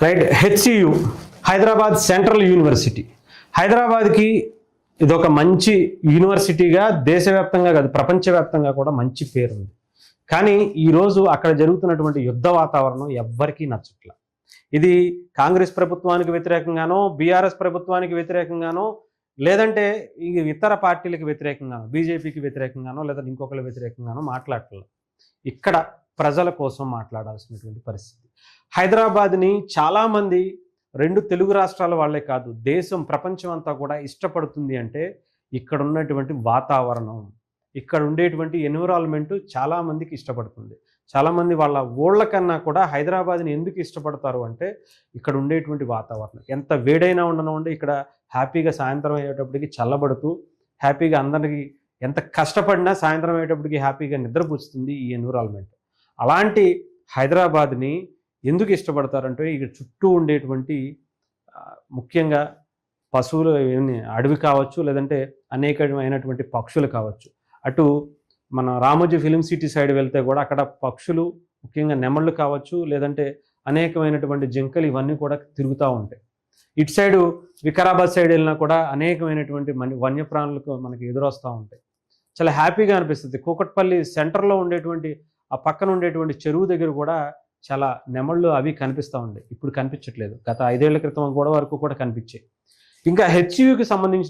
Right. HCU Hyderabad central university. హైదరాబాద్కి ఇదొక మంచి యూనివర్సిటీగా దేశవ్యాప్తంగా కాదు ప్రపంచవ్యాప్తంగా కూడా మంచి పేరు ఉంది. కానీ ఈరోజు అక్కడ జరుగుతున్నటువంటి యుద్ధ వాతావరణం ఎవ్వరికీ నచ్చట్ల. ఇది కాంగ్రెస్ ప్రభుత్వానికి వ్యతిరేకంగానో, బీఆర్ఎస్ ప్రభుత్వానికి వ్యతిరేకంగానో, లేదంటే ఈ ఇతర పార్టీలకు వ్యతిరేకంగానో, బీజేపీకి వ్యతిరేకంగానో, లేదా ఇంకొకరి వ్యతిరేకంగానో మాట్లాడట్లేదు. ఇక్కడ ప్రజల కోసం మాట్లాడాల్సినటువంటి పరిస్థితి. హైదరాబాద్ని చాలామంది రెండు తెలుగు రాష్ట్రాల వాళ్ళే కాదు, దేశం ప్రపంచం అంతా కూడా ఇష్టపడుతుంది అంటే ఇక్కడ ఉన్నటువంటి వాతావరణం, ఇక్కడ ఉండేటువంటి ఎన్విరాన్మెంట్ చాలామందికి ఇష్టపడుతుంది. చాలామంది వాళ్ళ ఊళ్ళ కన్నా కూడా హైదరాబాద్ని ఎందుకు ఇష్టపడతారు అంటే ఇక్కడ ఉండేటువంటి వాతావరణం. ఎంత వేడైనా ఉండనివ్వండి, ఇక్కడ హ్యాపీగా సాయంత్రం అయ్యేటప్పటికి చల్లబడుతూ హ్యాపీగా అందరికీ ఎంత కష్టపడినా సాయంత్రం అయ్యేటప్పటికి హ్యాపీగా నిద్రపుచ్చుతుంది ఈ ఎన్విరాన్మెంట్. అలాంటి హైదరాబాద్ని ఎందుకు ఇష్టపడతారంటే ఇక్కడ చుట్టూ ఉండేటువంటి ముఖ్యంగా పశువులు, అడవి కావచ్చు, లేదంటే అనేకమైనటువంటి పక్షులు కావచ్చు. అటు మన రామోజీ ఫిలిం సిటీ సైడ్ వెళ్తే కూడా అక్కడ పక్షులు, ముఖ్యంగా నెమళ్ళు కావచ్చు, లేదంటే అనేకమైనటువంటి జింకలు, ఇవన్నీ కూడా తిరుగుతూ ఉంటాయి. ఇటు సైడు వికారాబాద్ సైడ్ వెళ్ళినా కూడా అనేకమైనటువంటి వన్యప్రాణులకు మనకి ఎదురొస్తూ ఉంటాయి. చాలా హ్యాపీగా అనిపిస్తుంది. కూకట్పల్లి సెంటర్లో ఉండేటువంటి ఆ పక్కన ఉండేటువంటి చెరువు దగ్గర కూడా చాలా నెమళ్ళు అవి కనిపిస్తూ ఉంటాయి. ఇప్పుడు కనిపించట్లేదు. గత 5 ఏళ్ల క్రితం కూడా వరకు కూడా కనిపించాయి. ఇంకా హెచ్సియుకి సంబంధించిన